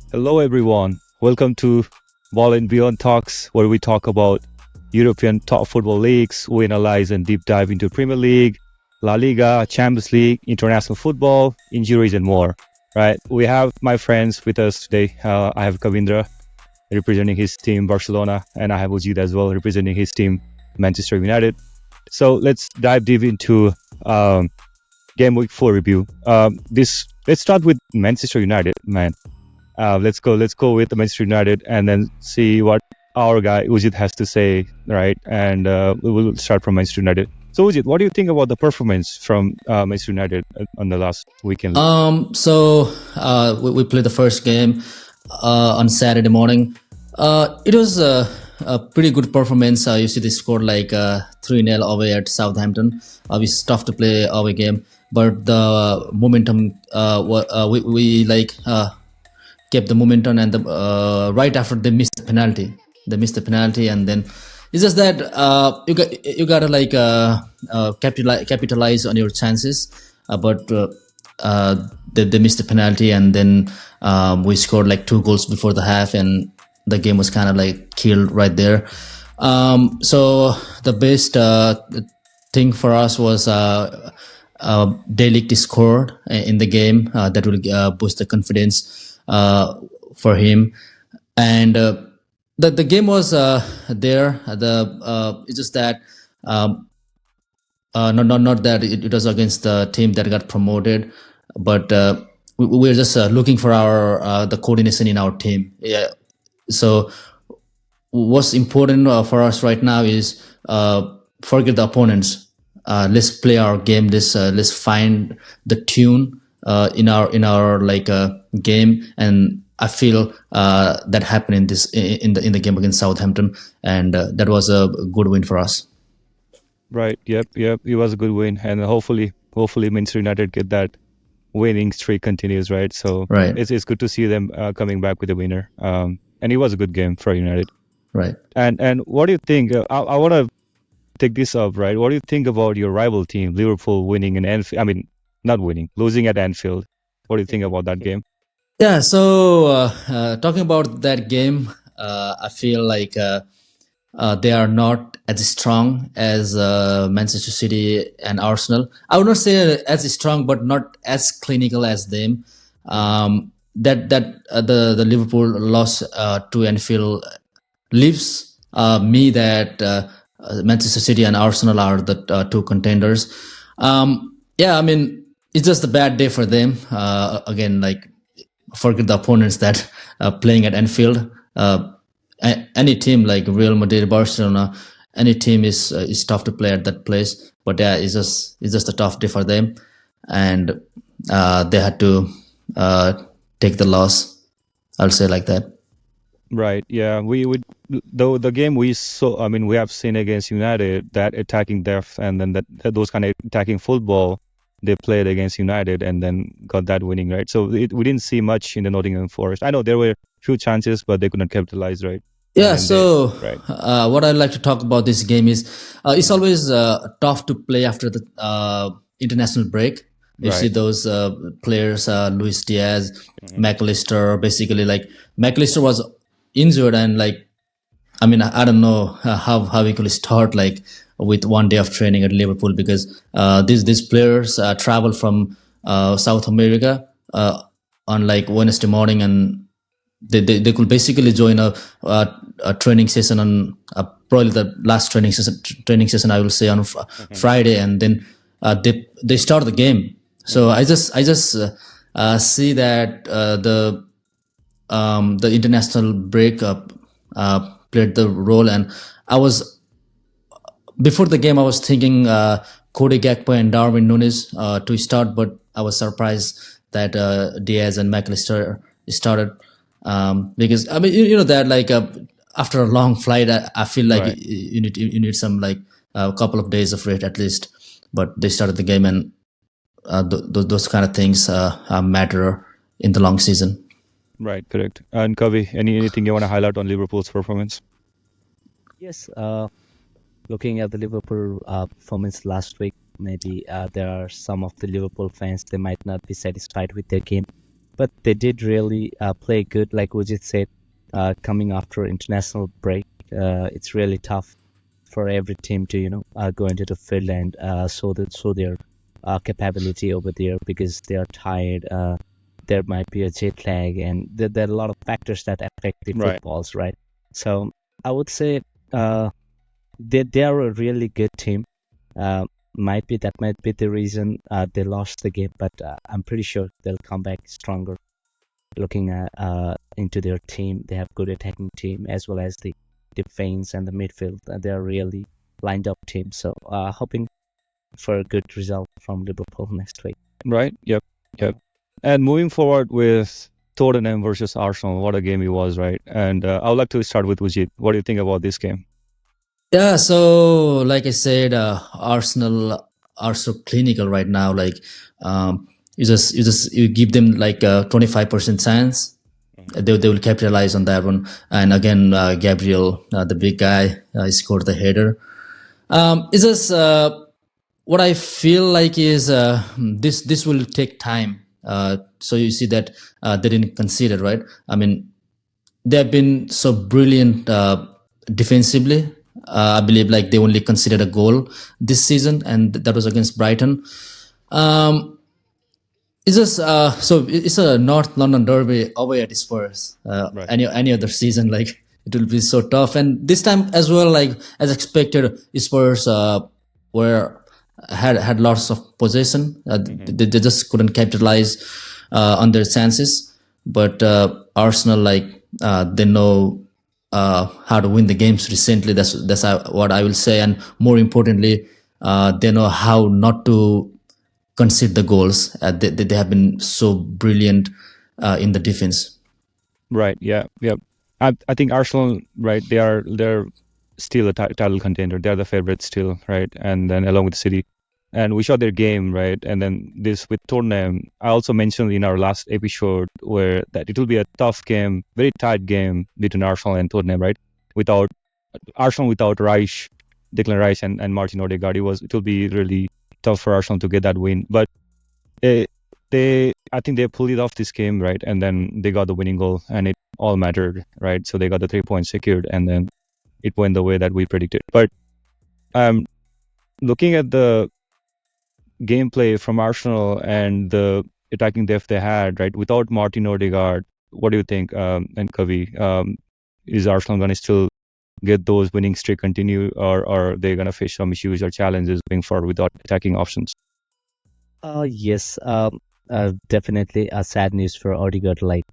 Hello, everyone. Welcome to Ball and Beyond Talks, where we talk about European top football leagues. We analyze and deep dive into Premier League, La Liga, Champions League, international football, injuries, and more. Right? We have my friends with us today. I have Kavindra representing his team Barcelona, and I have Ujid as well representing his team Manchester United. So let's dive deep into game week 4 review. This let's start with Manchester United, man. Let's go with the Manchester United and then see what our guy Ujit has to say, right? And we will start from Manchester United. So Ujit, what do you think about the performance from Manchester United on the last weekend? We played the first game on Saturday morning. It was a pretty good performance. You see, they scored like 3-0 away at Southampton. It's tough to play away game, but the momentum, we kept the momentum, and right after they missed the penalty. And then it's just that you gotta capitalize on your chances, but they missed the penalty, and then we scored like 2 goals before the half, and the game was kind of like killed right there. So the best thing for us was Delict scored in the game. That will boost the confidence for him, and the game was there. It's just that not that it was against the team that got promoted, but we were just looking for our the coordination in our team. Yeah. So what's important for us right now is forget the opponents. Let's play our game. Let's find the tune in our game, and I feel that happened in the game against Southampton, and that was a good win for us. Right. Yep. It was a good win, and hopefully Manchester United get that winning streak continues, right? So Right, it's good to see them coming back with a winner. And it was a good game for United. right. And what do you think? I want to take this up, right? What do you think about your rival team, Liverpool, winning in Anfield? I mean, not winning, losing at Anfield. What do you think about that game? Yeah. So talking about that game, I feel like they are not as strong as Manchester City and Arsenal. I would not say as strong, but not as clinical as them. The Liverpool loss to Anfield leaves me that Manchester City and Arsenal are the two contenders. Yeah, I mean, it's just a bad day for them. Again, like, forget the opponents that playing at Anfield. Any team like Real Madrid, Barcelona, any team is tough to play at that place. But yeah, it's just a tough day for them, and they had to take the loss. I'll say like that. Right. Yeah. We would though the game we saw. I mean, we have seen against United that attacking depth and then that those kind of attacking football they played against United and then got that winning, right? So we didn't see much in the Nottingham Forest. I know there were few chances, but they could not capitalize, right? And Yeah, then they so right. what I'd like to talk about this game is it's always tough to play after the international break. You see Right. those players, Luis Diaz, Mhm. McAllister, basically like McAllister was injured, and like, I mean, I don't know how we could start like with 1 day of training at Liverpool, because these players travel from South America on like Wednesday morning, and they could basically join a training session on probably the last training session, I will say, on Mhm. Friday, and then they start the game. So Mhm. I just see that the international breakup played the role, and I was before the game I was thinking Cody Gakpo and Darwin Nunes to start, but I was surprised that Diaz and McAllister started, because I mean, you know that like after a long flight, I feel like Right. you need some like a couple of days of rest at least. But they started the game, and those kind of things matter in the long season. Right. Correct. And Kavi, anything you want to highlight on Liverpool's performance? Yes, looking at the Liverpool performance last week, maybe there are some of the Liverpool fans they might not be satisfied with their game. but they did really play good, like Ujit said, coming after international break. It's really tough for every team to, go into the field and show their capability over there because they are tired. There might be a jet lag, and there are a lot of factors that affect the Right. footballs, right? So I would say they are a really good team. Might be the reason they lost the game, but I'm pretty sure they'll come back stronger. Looking at into their team, they have good attacking team as well as the defense and the midfield. They are really lined up team. So hoping for a good result from Liverpool next week. Right. Yep. And moving forward with Tottenham versus Arsenal, what a game it was, right? And I would like to start with Ujit. What do you think about this game? Yeah, so like I said, Arsenal are so clinical right now. Like, you give them like a 25% chance, they will capitalize on that one. And again, Gabriel, the big guy, scored the header. It's just what I feel like is this will take time. So you see that they didn't consider, right? I mean, they have been so brilliant defensively. I believe like they only considered a goal this season, and that was against Brighton. It's just so it's a North London derby away at Spurs. Right. Any other season, like it will be so tough, and this time as well, like as expected, Spurs were had lots of possession. They just couldn't capitalize on their chances. But Arsenal, like they know how to win the games recently. That's what I will say, and more importantly, they know how not to concede the goals. They have been so brilliant in the defense. Right. Yeah. I think Arsenal, right? They're still a title contender. They're the favorite still, right? And then along with City, and we saw their game, right? And then this with Tottenham, I also mentioned in our last episode where that it will be a tough game, very tight game between Arsenal and Tottenham, right? Without Arsenal, without Rice, Declan Rice, and Martin Odegaard, it will be really tough for Arsenal to get that win. But I think they pulled it off this game, right? And then they got the winning goal, and it all mattered, right? So they got the 3 points secured, and then it went the way that we predicted. But looking at the gameplay from Arsenal and the attacking depth they had, right? Without Martin Odegaard, what do you think? And Kavi, is Arsenal going to still get those winning streak continue, or are they going to face some issues or challenges going forward without attacking options? Yes, definitely a sad news for Odegaard. Like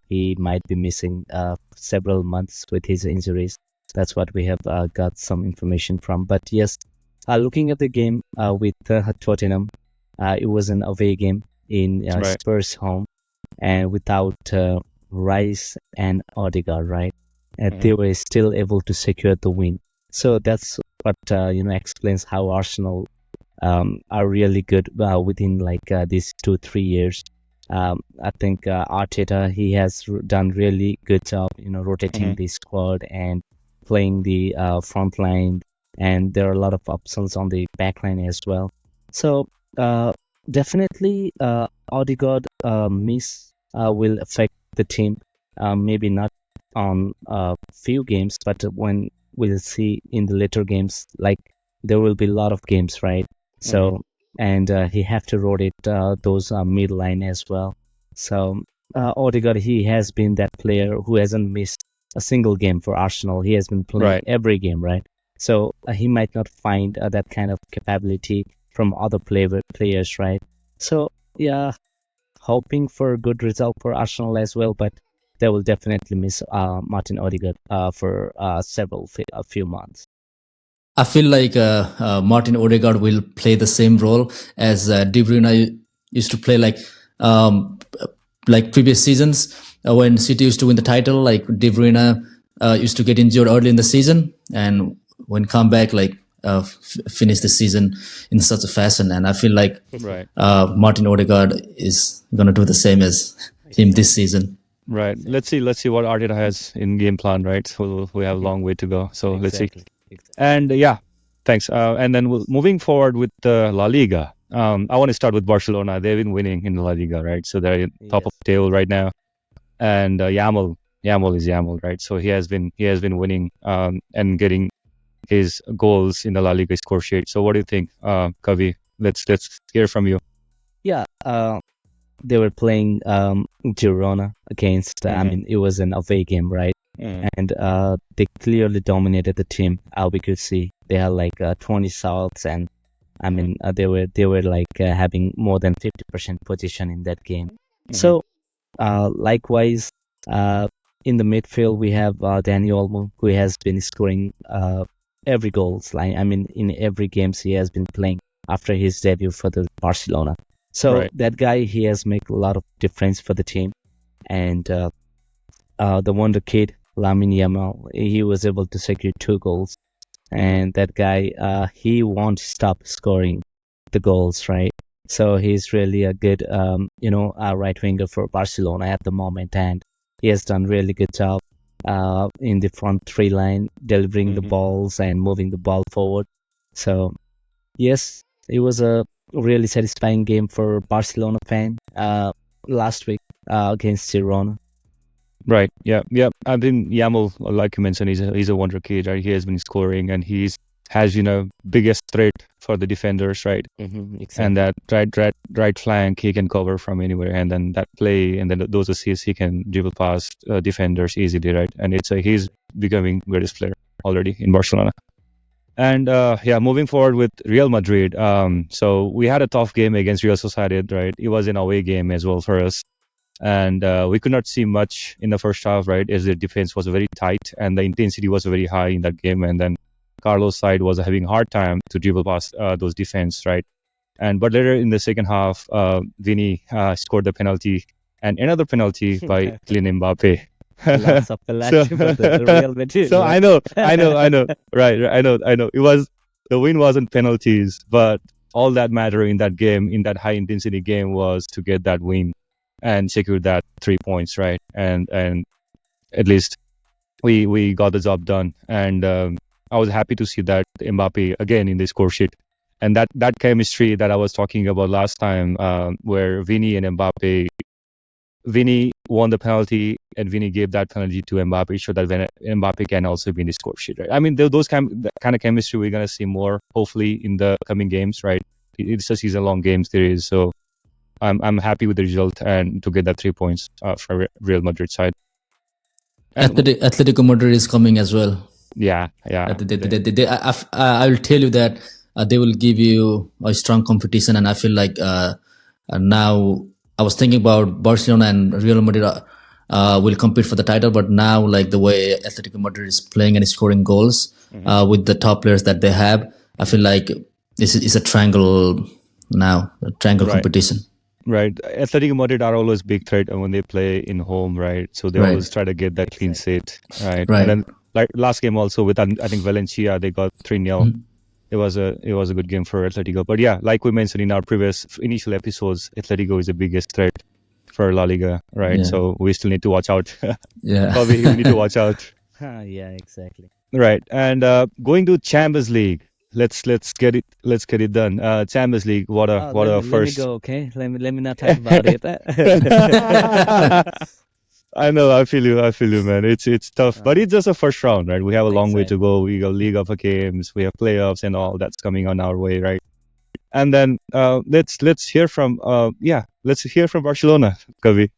he might be missing several months with his injuries. That's what we have got some information from. But yes, looking at the game with Tottenham, it was an away game in Right. Spurs' home, and without Rice and Odegaard, right? They were still able to secure the win. So that's what explains how Arsenal are really good within like these 2-3 years. I think Arteta, he has done really good job, rotating the squad and playing the front line, and there are a lot of options on the back line as well. So definitely Odegaard miss will affect the team. Maybe not on a few games, but when we'll see in the later games, like there will be a lot of games, right? So and he have to rotate those mid line as well. So Odegaard, he has been that player who hasn't missed a single game for Arsenal. He has been playing Right. every game, right? So he might not find that kind of capability from other players, right? So yeah, hoping for a good result for Arsenal as well, but they will definitely miss Martin Odegaard for a few months. I feel like Martin Odegaard will play the same role as De Bruyne used to play, like previous seasons when City used to win the title. Like De Bruyne used to get injured early in the season, and when come back, like finish the season in such a fashion. And I feel like Right. Martin Odegaard is gonna do the same as him this season. Right. Let's see what Arteta has in game plan, right? So we have a long way to go. So let's see. Exactly. And yeah, thanks. And then moving forward with La Liga, I want to start with Barcelona. They've been winning in the La Liga, right? So they're top of Yes. the table right now. And Yamal is Yamal, right? So he has been winning and getting his goals in the La Liga score sheet. So what do you think, Kavi? Let's hear from you. Yeah. They were playing Girona against. I Mhm. mean, it was an away game, right? And they clearly dominated the team. We could see they had like 20 shots, and I mean, they were like having more than 50% position in that game. Mhm. So likewise, uh, in the midfield we have Dani Olmo, who has been scoring every goals. Like I mean, in every games he has been playing after his debut for the Barcelona. So Right. that guy, he has made a lot of difference for the team. And the wonder kid Lamine Yamal, he was able to secure 2 goals. And that guy, he won't stop scoring the goals, right? So he's really a good, right winger for Barcelona at the moment, and he has done really good job in the front three line, delivering the Mhm. balls and moving the ball forward. So yes, it was a really satisfying game for Barcelona fan last week against Girona. Right. Yeah. Yeah. I think Yamal, like you mentioned, he's a wonder kid, right? He has been scoring, and he's has biggest threat for the defenders, right? And Exactly. that right flank he can cover from anywhere, and then that play, and then those assists he can dribble past defenders easily, right? And he's becoming greatest player already in Barcelona. And yeah, moving forward with Real Madrid. So we had a tough game against Real Sociedad, right? It was an away game as well for us, and we could not see much in the first half, right? As the defense was very tight and the intensity was very high in that game, and then Carlos' side was having a hard time to dribble past those defense, right? And but later in the second half, Vini scored the penalty and another penalty by Kylian Mbappe. Lots of so, penalty for the Real Madrid, so right? I know, right, I know. It was the win wasn't penalties, but all that mattered in that game, in that high intensity game, was to get that win and secure that 3 points, right? And at least we got the job done, and I was happy to see that Mbappe again in the score sheet, and that chemistry that I was talking about last time, where Vini and Mbappe, Vini won the penalty, and Vini gave that penalty to Mbappe, so that when Mbappe can also be in the score sheet, right? I mean, that kind of chemistry we're gonna see more, hopefully, in the coming games, right? It's a season-long game series, so I'm happy with the result and to get that 3 points for Real Madrid side. And Atletico Madrid is coming as well. yeah, yeah, I will tell you that they will give you a strong competition, and I feel like now I was thinking about Barcelona and Real Madrid will compete for the title, but now like the way Atletico Madrid is playing and scoring goals with the top players that they have, I feel like this is a triangle now, a triangle right. competition. Right. Athletic Madrid are always big threat when they play in home, right? So they Right, always try to get that clean Exactly. sheet, right? And right. then like last game also with I think Valencia, they got 3-0. Mhm. It was a good game for Atletico. But yeah, like we mentioned in our previous initial episodes, Atletico is the biggest threat for La Liga, right? Yeah, So we still need to watch out. yeah. Probably we need to watch out. Yeah, exactly. Right. And going to Champions League. Let's get it done. Champions League, what Let a me first. go, okay? Let me not talk about it. I know, I feel you, man. It's tough, but Uh, it's just a first round, right? We have a long way to exactly. go. We got League of Games, we have playoffs and all that's coming on our way, right? And then let's hear from let's hear from Barcelona, Kavi.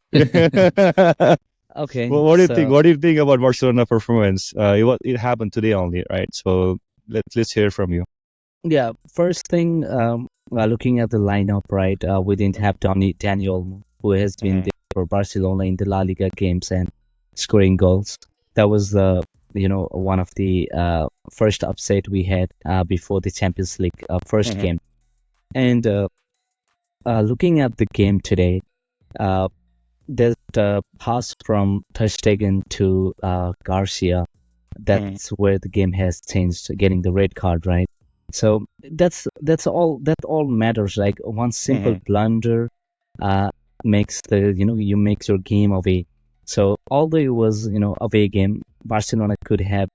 Okay, Well, what do you think? so What do you think about Barcelona performance? It happened today only, right? So let's hear from you. yeah, first thing, looking at the lineup, right? We didn't have Daniel, who has been Mhm. there for Barcelona in the La Liga games and scoring goals. That was one of the first upset we had before the Champions League first Mhm. game. And looking at the game today, uh, that pass from Ter Stegen to Garcia, Mhm. that's where the game has changed, getting the red card, right? So that all matters. Like one simple Mhm. blunder uh, makes you makes your game away. So although it was away game, Barcelona could have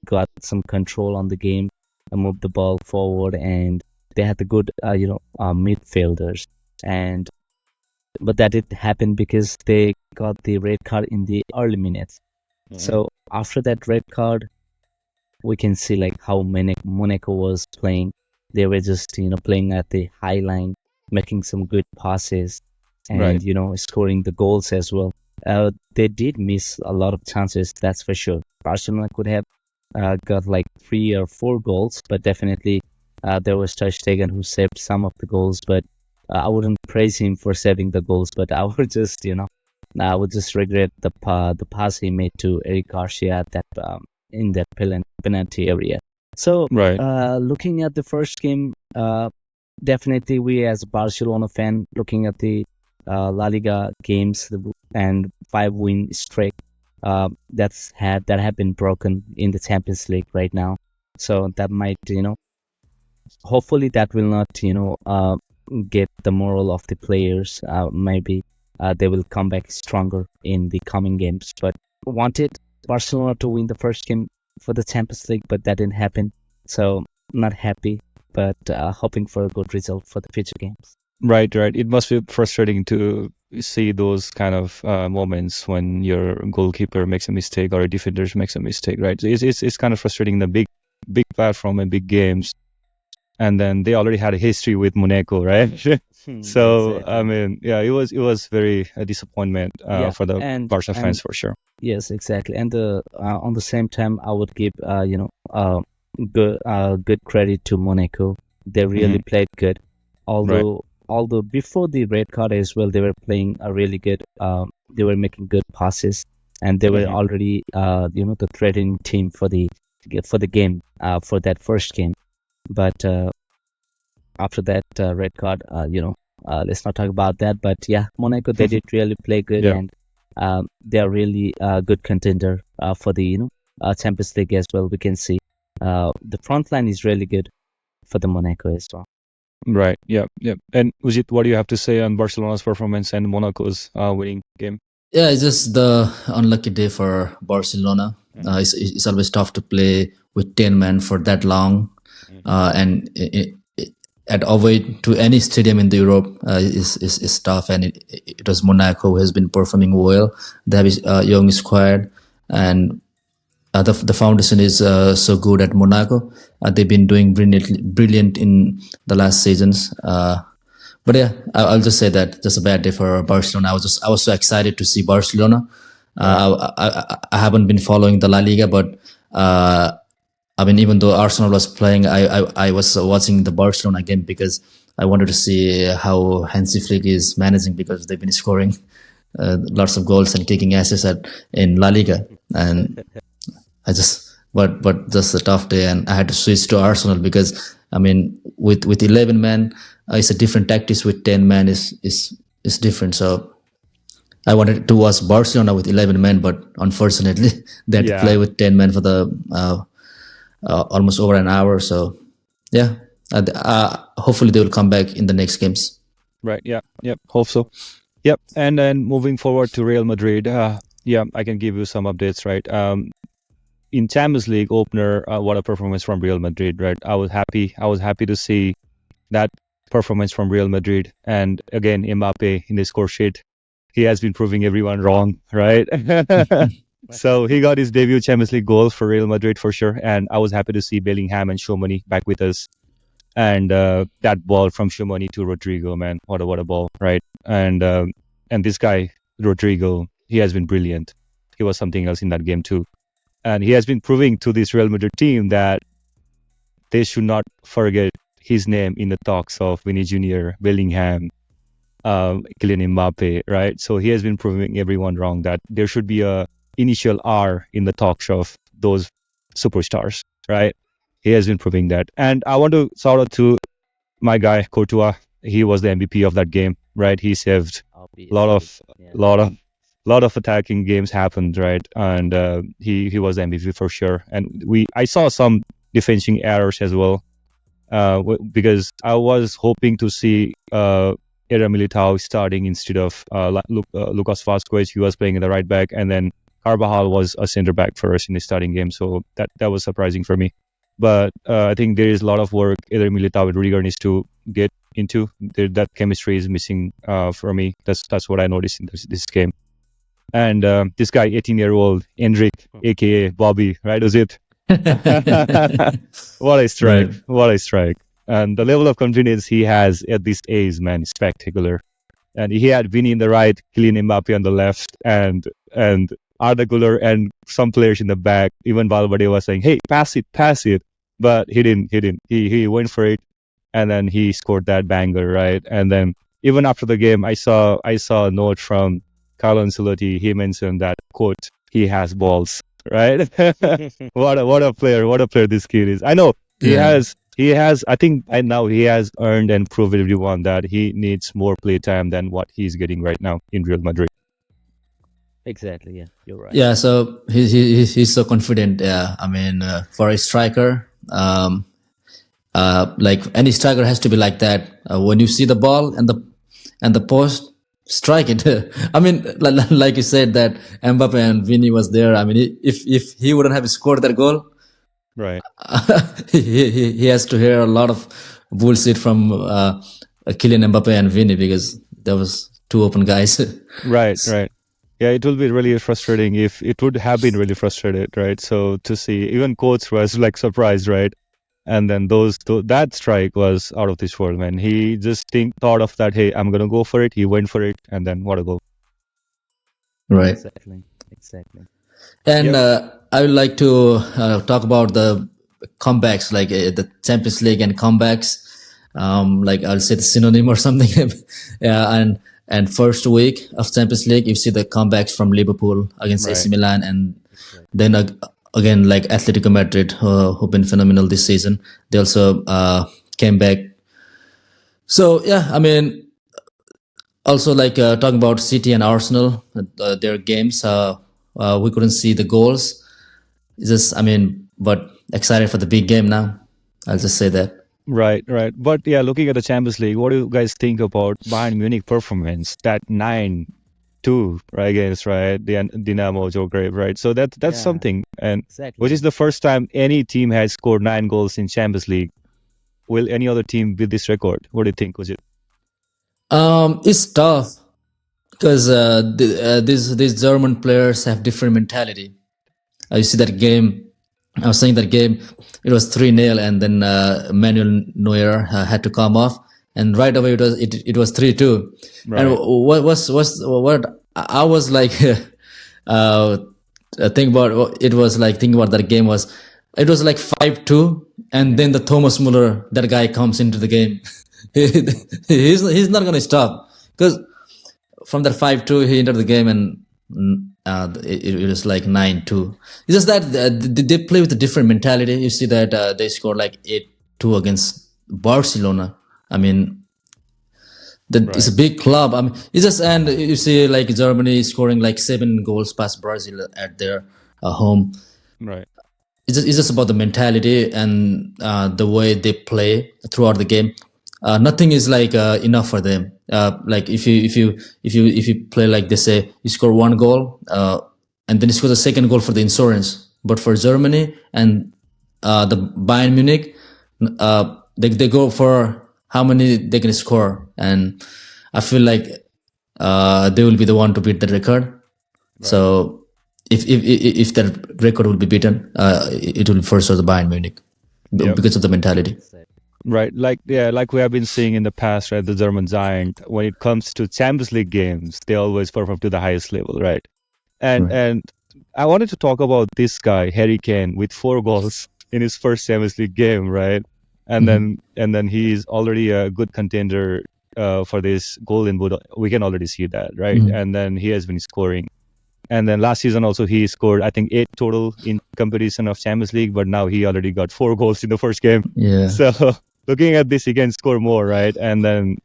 got some control on the game, moved the ball forward, and they had the good, midfielders, and but that didn't happen because they got the red card in the early minutes. So after that red card, we can see like how Monaco was playing. They were just playing at the high line, making some good passes, Right. and scoring the goals as well. They did miss a lot of chances, that's for sure. Barcelona could have got like 3 or 4 goals, but definitely there was Ter Stegen who saved some of the goals. But I wouldn't praise him for saving the goals, but I would just I would just regret the pass he made to Eric Garcia at that in that penalty area. So Right. looking at the first game, definitely we as a Barcelona fan looking at the La Liga games and 5-win streak that have been broken in the Champions League right now. So that might hopefully that will not get the moral of the players. Maybe they will come back stronger in the coming games. But wanted Barcelona to win the first game for the Champions League, but that didn't happen. So not happy, but hoping for a good result for the future games. Right. It must be frustrating to see those kind of moments when your goalkeeper makes a mistake or a defender makes a mistake, right? So it's kind of frustrating in the big platform and big games, and then they already had a history with Monaco, right? So Exactly. I mean, yeah, it was very a disappointment Yeah, for the and Barca fans for sure. yes, exactly. And on the same time, I would give good credit to Monaco. They really played good. Right. Although before the red card as well, they were playing a really good. They were making good passes, and they were already the threatening team for the game for that first game. But after that red card, let's not talk about that. But yeah, Monaco they did really play good, Yeah. and they are really a good contender for the Champions League as well. We can see the front line is really good for the Monaco as well. Right. Yeah. And Ujit, what do you have to say on Barcelona's performance and Monaco's winning game? Yeah, it's just the unlucky day for Barcelona. It's always tough to play with 10 men for that long. And at avoid to any stadium in the Europe is tough. And it was Monaco who has been performing well. They have a young squad, and the foundation is so good at Monaco. They've been doing brilliant in the last seasons. But yeah, I'll just say that just a bad day for Barcelona. I was so excited to see Barcelona. I haven't been following the La Liga, but I mean, even though Arsenal was playing, I was watching the Barcelona game because I wanted to see how Hansi Flick is managing, because they've been scoring lots of goals and kicking asses in La Liga, and but just a tough day, and I had to switch to Arsenal because I mean, with 11 men, it's a different tactics. With 10 men is different. So I wanted to watch Barcelona with 11 men, but unfortunately they had to play with 10 men for the almost over an hour. So yeah, hopefully they will come back in the next games. Right. Yeah. Yep. Hope so. Yep. And then moving forward to Real Madrid. Yeah, I can give you some updates. Right. In Champions League opener, what a performance from Real Madrid. Right. I was happy to see that performance from Real Madrid. And again, Mbappe in the score sheet, he has been proving everyone wrong. Right. So he got his debut Champions League goal for Real Madrid for sure. And I was happy to see Bellingham and Tchouaméni back with us. And that ball from Tchouaméni to Rodrigo, man, what a ball, right? And this guy Rodrigo, he has been brilliant. He was something else in that game too, and he has been proving to this Real Madrid team that they should not forget his name in the talks of Vinny Jr., Bellingham, Kylian Mbappe, right? So he has been proving everyone wrong that there should be a initial R in the talks of those superstars, right? He has been proving that. And I want to shout out to my guy, Courtois. He was the MVP of that game, right? He saved a lot of attacking games happened, right? And he was the MVP for sure. And I saw some defending errors as well, because I was hoping to see Era Militao starting instead of Lucas Vazquez. He was playing in the right back, and then Carvajal was a center back for us in the starting game. So that was surprising for me. But I think there is a lot of work either Militao and Rudiger needs to get into. That chemistry is missing for me. That's what I noticed in this game. And this guy, 18-year-old Endrick, aka Bobby, right? Was it? What a strike! Right. What a strike! And the level of confidence he has at this age, man, is spectacular. And he had Vinny in the right, Kylian Mbappe on the left, and Arda Güler and some players in the back. Even Valverde was saying, "Hey, pass it," but he didn't. He didn't. He went for it, and then he scored that banger, right? And then even after the game, I saw a note from Carlo Ancelotti. He mentioned that quote, "He has balls," right? What a player this kid is. I know he Yeah. has, I think right now he has earned and proved everyone that he needs more play time than what he's getting right now in Real Madrid. Exactly. Yeah, you're right. Yeah, so he's so confident. Yeah, I mean, for a striker, like any striker has to be like that. When you see the ball and the post, strike it. I mean, like you said that Mbappe and Vini was there. I mean, if he wouldn't have scored that goal, Right. he has to hear a lot of bullshit from Kylian Mbappe and Vini because there was two open guys. Right. Yeah, it will be really frustrating if it would have been really frustrated, right? So to see even coach was like surprised, right? And then that strike was out of this world, man. He just thought of that, hey, I'm gonna go for it. He went for it, and then what a goal. Right. Exactly. And Yep. I would like to talk about the comebacks, like the Champions League and comebacks. Like I'll say the synonym or something. Yeah, and first week of Champions League, you see the comebacks from Liverpool against AC Right. Milan, and then again like Atletico Madrid, who've been phenomenal this season. They also came back. So yeah, I mean, also like talking about City and Arsenal, their games. We couldn't see the goals. It's just, I mean, but excited for the big game now. I'll just say that. Right. But yeah, looking at the Champions League, what do you guys think about Bayern Munich performance? That 9-2 right against the Dinamo Zagreb, right? So that's Yeah, something, and exactly. which is the first time any team has scored 9 goals in Champions League. Will any other team beat this record? What do you think? Was it? It's tough because these German players have different mentality. You see that game. I was saying that game. It was 3-0, and then Manuel Neuer had to come off, and right away it was 3-2. And Right. what I was like think about it was like thinking about that game was it was like 5-2, and then the Thomas Muller, that guy, comes into the game. He's not gonna stop because from that 5-2 he entered the game, and it was like 9-2. It's just that they play with a different mentality. You see that they scored like 8-2 against Barcelona. I mean, it's a Right. big club. I mean, it's just, and you see like Germany scoring like 7 goals past Brazil at their home. Right. It's just about the mentality and the way they play throughout the game. Nothing is like enough for them. Like if you play like they say, you score 1 goal and then you score the second goal for the insurance. But for Germany and the Bayern Munich, they go for how many they can score, and I feel like they will be the one to beat the record. So if that record will be beaten, it will for sure the Bayern Munich Yep. because of the mentality. Right. Like we have been seeing in the past, right? The German giant, when it comes to Champions League games, they always perform to the highest level, right? And Right. and I wanted to talk about this guy, Harry Kane, with 4 goals in his first Champions League game, right? And Mhm. then he's already a good contender for this Golden Boot. We can already see that, right? Mhm. And then he has been scoring. And then last season also he scored, I think, 8 total in competition of Champions League, but now he already got 4 goals in the first game. Yeah. So looking at this, he can score more, right? And then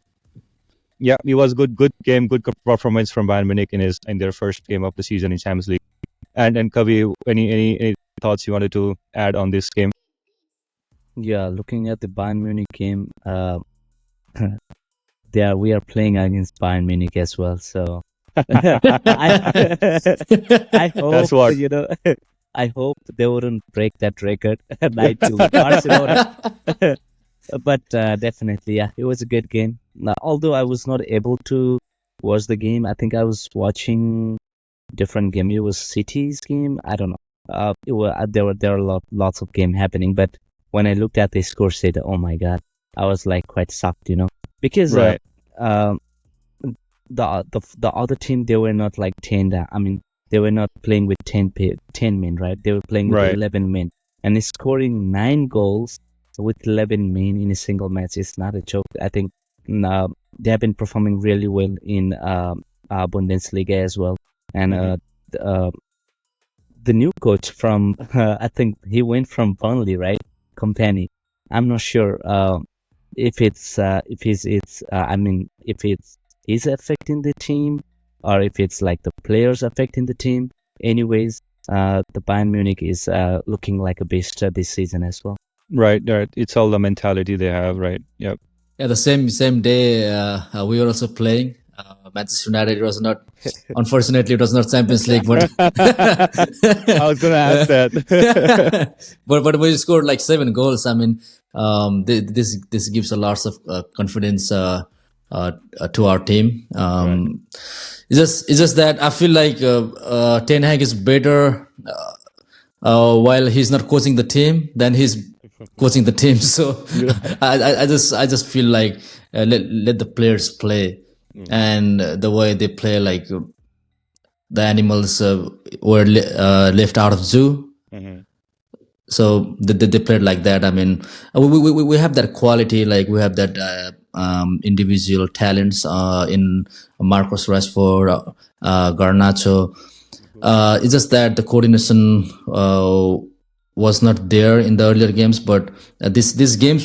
yeah, it was good game, good performance from Bayern Munich in their first game of the season in Champions League. And Kavi, any thoughts you wanted to add on this game? Yeah, looking at the Bayern Munich game, we are playing against Bayern Munich as well. So I, I That's hope what. I hope they wouldn't break that record 9-2 with Barcelona. But definitely, yeah, it was a good game. Although I was not able to watch the game, I think I was watching different game. It was City's game. I don't know. There were lots of game happening, but when I looked at the score sheet, oh my god, I was like quite shocked, because Right. um, the other team, they were not like 10. I mean, they were not playing with 10 men, right? They were playing with Right. 11 men, and scoring 9 goals with 11 men in a single match is not a joke. I think they have been performing really well in Bundesliga as well, and the, uh, the new coach from I think he went from Burnley, right? Company. I'm not sure if it's is affecting the team, or if it's like the players affecting the team. Anyways, the Bayern Munich is looking like a beast this season as well. Right. Right. It's all the mentality they have. Right. Yep. Yeah, the same day we were also playing. Manchester United was not, unfortunately, it was not Champions League, but I was gonna ask that. but we scored like 7 goals. I mean, this gives a lot of confidence to our team. It's just that I feel like Ten Hag is better while he's not coaching the team than he's coaching the team. So I just feel like let the players play, and the way they play, like the animals were left out of zoo. So they played like that. I mean, we have that quality, like we have that individual talents in Marcus Rashford, Garnacho. It's just that the coordination was not there in the earlier games, but this game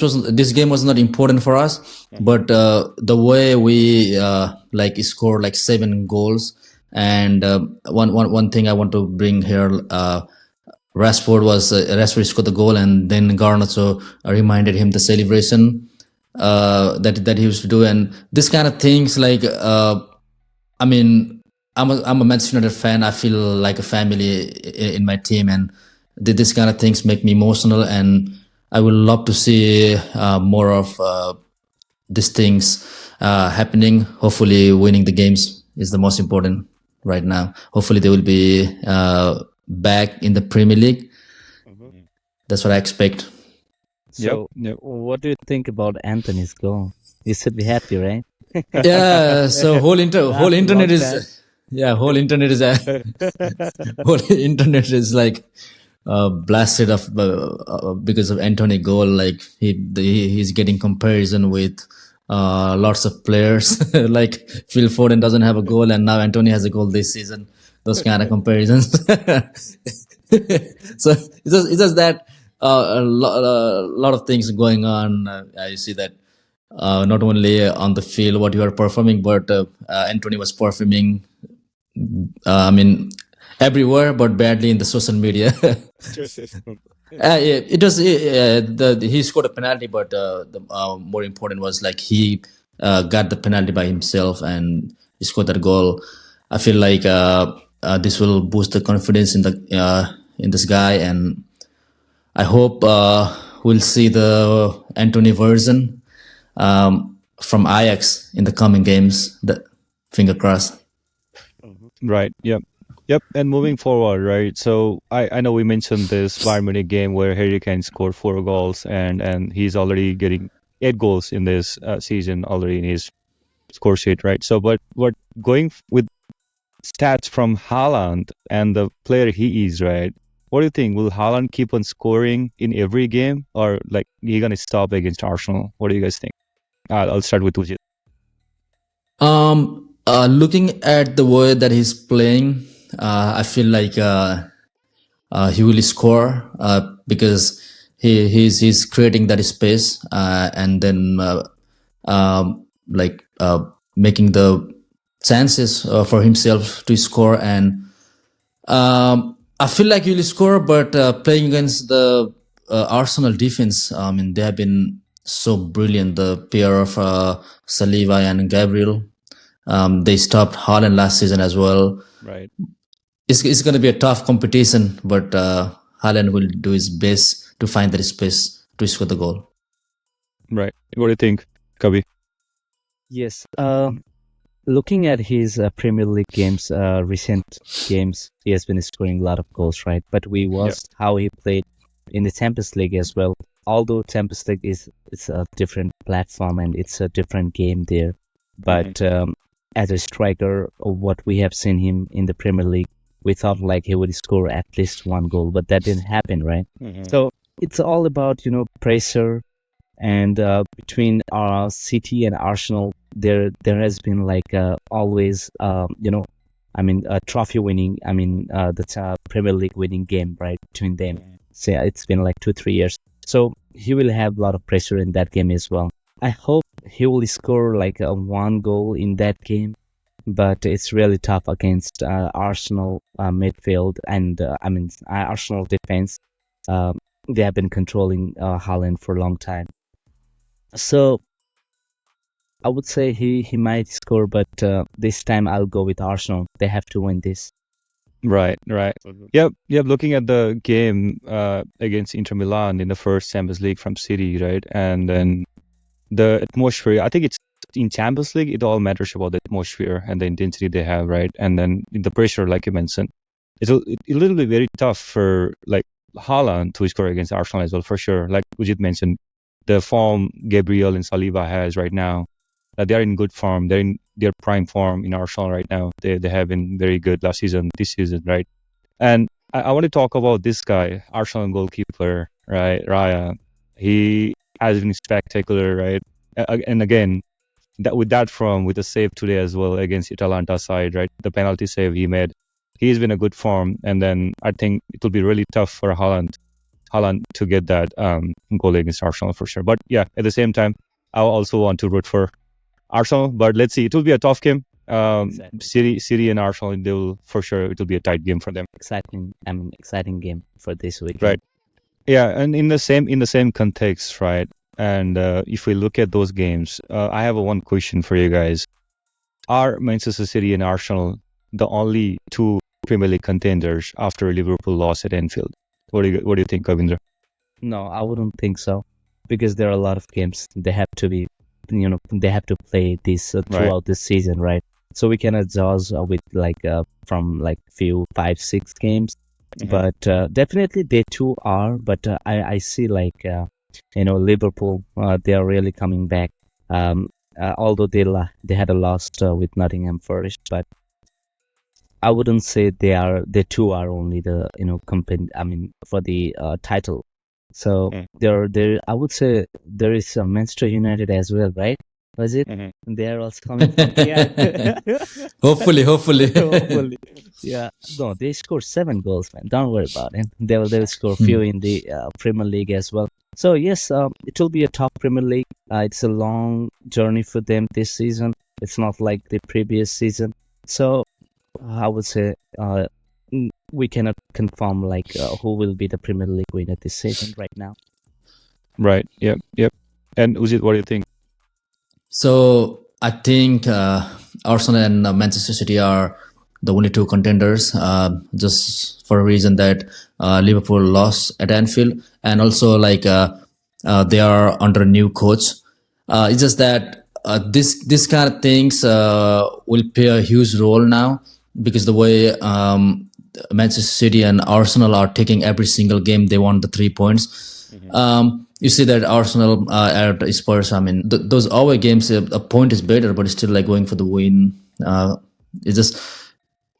was not important for us. But the way we like scored like 7 goals, and one thing I want to bring here. Rashford scored the goal, and then Garnacho reminded him the celebration that he used to do, and this kind of things. Like, I mean, I'm a Manchester United fan. I feel like a family in my team, and this kind of things make me emotional. And I would love to see more of these things happening. Hopefully, winning the games is the most important right now. Hopefully, they will be back in the Premier League. That's what I expect. So, Yep. what do you think about Anthony's goal? You should be happy, right? Yeah. So whole internet is whole internet is like blasted off because of Anthony goal. Like he's getting comparison with lots of players. Like Phil Foden doesn't have a goal, and now Anthony has a goal this season. Those kind of comparisons. So it's just that a lot of things going on. You see that not only on the field what you are performing, but Anthony was performing. I mean, everywhere, but badly in the social media. It was he scored a penalty, but the more important was like he got the penalty by himself and he scored that goal. I feel like this will boost the confidence in this guy, and I hope we'll see the Anthony version from Ajax in the coming games. Finger crossed. Right. Yep. Yep. And moving forward, right? So I know we mentioned this Bayern Munich game where Harry Kane scored 4 goals, and he's already getting 8 goals in this season already in his score sheet, right? So, but going with stats from Haaland and the player he is, right? What do you think? Will Haaland keep on scoring in every game, or like he gonna stop against Arsenal? What do you guys think? I'll start with Ujit. Looking at the way that he's playing, I feel like he will score because he's creating that space and then making the chances for himself to score. And I feel like he'll score, but playing against the Arsenal defense, I mean, they have been so brilliant. The pair of Saliba and Gabriel. They stopped Haaland last season as well. Right. it's going to be a tough competition, but Haaland will do his best to find the space to score the goal. Right. What do you think, Kavi? Yes. Looking at his Premier League games, recent games, he has been scoring a lot of goals, right? But we watched how he played in the Champions League as well. Although Champions League it's a different platform and it's a different game there, but as a striker, what we have seen him in the Premier League, we thought like he would score at least one goal, but that didn't happen, right? So it's all about pressure, and between City and Arsenal, there has been like always a trophy winning, the Premier League winning game, right, between them. So yeah, it's been like 2-3 years. So he will have a lot of pressure in that game as well. I hope he will score like one goal in that game, but it's really tough against Arsenal midfield and Arsenal defense. They have been controlling Haaland for a long time. So I would say he might score, but this time I'll go with Arsenal. They have to win this. Right. Yep. Looking at the game against Inter Milan in the first Champions League from City, right? And then the atmosphere, I think it's in Champions League, it all matters about the atmosphere and the intensity they have, right? And then the pressure, like you mentioned, it's a little bit very tough for like Haaland to score against Arsenal as well, for sure. Like Ujit mentioned, the form Gabriel and Saliba has right now, they are in good form. They're in their prime form in Arsenal right now. They have been very good last season, this season, right? And I want to talk about this guy, Arsenal goalkeeper, right? Raya. He has been spectacular, right? And again, with the save today as well against Atalanta side, right? The penalty save he made. He's been a good form, and then I think it will be really tough for Haaland to get that goal against Arsenal for sure. But yeah, at the same time, I also want to root for Arsenal. But let's see, it will be a tough game. Exactly. City and Arsenal, they will for sure. It will be a tight game for them. Exciting game for this weekend. Right. Yeah, and in the same context, right? And if we look at those games, I have one question for you guys: are Manchester City and Arsenal the only two Premier League contenders after Liverpool lost at Anfield? What do you think, Kavindra? No, I wouldn't think so, because there are a lot of games they have to be, they have to play this throughout the season, right? So we cannot judge with like from like few 5-6 games, but definitely they too are. But I see like Liverpool, they are really coming back. Although they had a loss with Nottingham Forest, but I wouldn't say they too are only the for the title. So there I would say there is Manchester United as well, right? Was it? They are also coming from Hopefully. hopefully. Yeah. No, they scored 7 goals, man. Don't worry about it. They'll score a few in the Premier League as well. So yes, it will be a top Premier League. It's a long journey for them this season. It's not like the previous season. So I would say we cannot confirm like who will be the Premier League winner this season right now. Right. Yep. And Ujit, what do you think? So I think Arsenal and Manchester City are the only two contenders, just for a reason that Liverpool lost at Anfield, and also like they are under a new coach. It's just that this kind of things will play a huge role now, because the way Manchester City and Arsenal are taking every single game, they want the 3 points. You see that Arsenal at Spurs, I mean, those away games, a point is better, but it's still like going for the win. It's just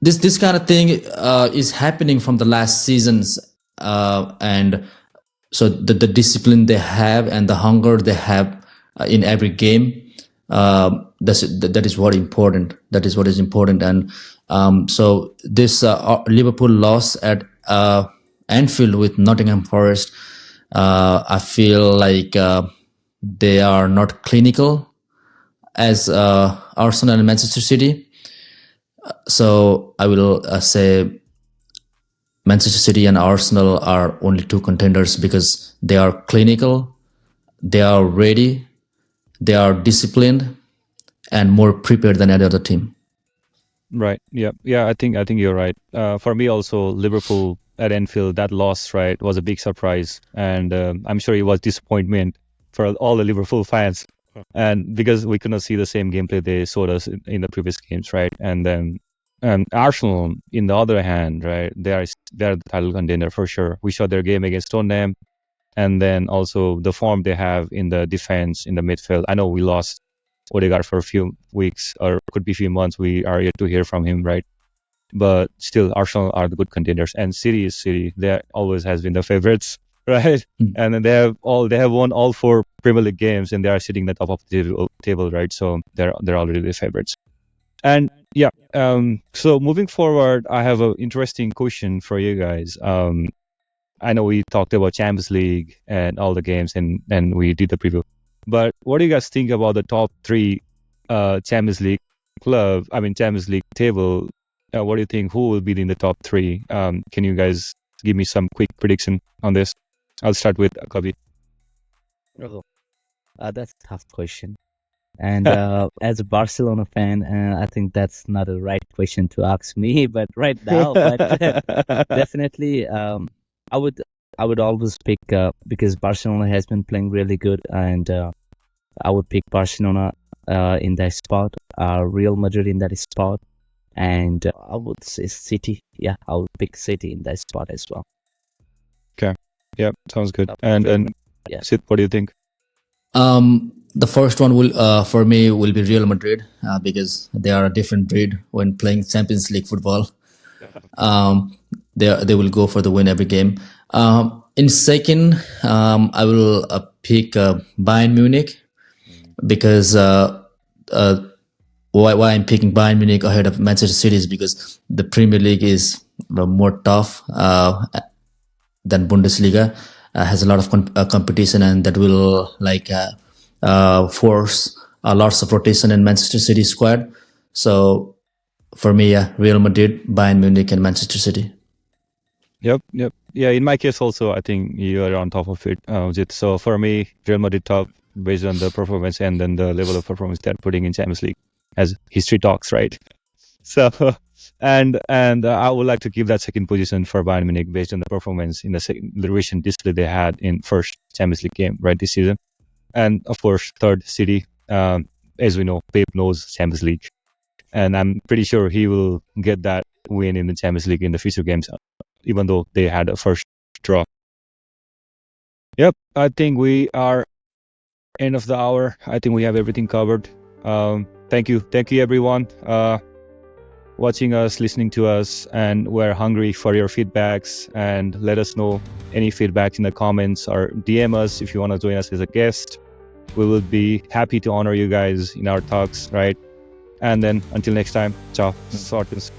this kind of thing is happening from the last seasons, and so the discipline they have and the hunger they have in every game, that is what important. That is what is important, and so this Liverpool loss at Anfield with Nottingham Forest. I feel like they are not clinical as Arsenal and Manchester City. So I will say Manchester City and Arsenal are only two contenders because they are clinical, they are ready, they are disciplined, and more prepared than any other team. Right. Yeah. I think you're right. For me also, Liverpool at Anfield, that loss, right, was a big surprise, and I'm sure it was disappointment for all the Liverpool fans, and because we could not see the same gameplay they showed us in the previous games, right? And then, Arsenal, in the other hand, right, they're the title contender for sure. We saw their game against Tottenham, and then also the form they have in the defense, in the midfield. I know we lost Odegaard for a few weeks, or could be a few months. We are yet to hear from him, right? But still, Arsenal are the good contenders, and City is City. They always has been the favorites, right? Mm. And then they have won all 4 Premier League games, and they are sitting at the top of the table, right? So they're already the favorites. And yeah, so moving forward, I have an interesting question for you guys. I know we talked about Champions League and all the games, and we did the preview. But what do you guys think about the top 3 Champions League Champions League table? What do you think? Who will be in the top 3? Can you guys give me some quick prediction on this? I'll start with Kabi. That's a tough question. And as a Barcelona fan, I think that's not a right question to ask me, but right now, definitely, I would always pick because Barcelona has been playing really good, and I would pick Barcelona in that spot, Real Madrid in that spot, and I would say City. Yeah, I would pick City in that spot as well. Okay. Yeah, sounds good. And Yeah. Sid, what do you think? The first one will for me will be Real Madrid because they are a different breed when playing Champions League football. They will go for the win every game. In second, I will pick Bayern Munich because why I'm picking Bayern Munich ahead of Manchester City is because the Premier League is more tough than Bundesliga. Has a lot of competition, and that will force lots of rotation in Manchester City squad. So for me, Real Madrid, Bayern Munich, and Manchester City. Yep. Yeah, in my case also, I think you are on top of it, Jit. So for me, Real Madrid top based on the performance and then the level of performance they're putting in Champions League, as history talks, right? So, and I would like to give that second position for Bayern Munich based on the performance in the recent display they had in first Champions League game, right, this season. And of course, third, City. As we know, Pep knows Champions League, and I'm pretty sure he will get that win in the Champions League in the future games, even though they had a first draw. Yep, I think we are end of the hour. I think we have everything covered. Thank you everyone, watching us, listening to us, and we're hungry for your feedbacks. And let us know any feedback in the comments or DM us if you want to join us as a guest. We will be happy to honor you guys in our talks, right? And then until next time, ciao. Sortens.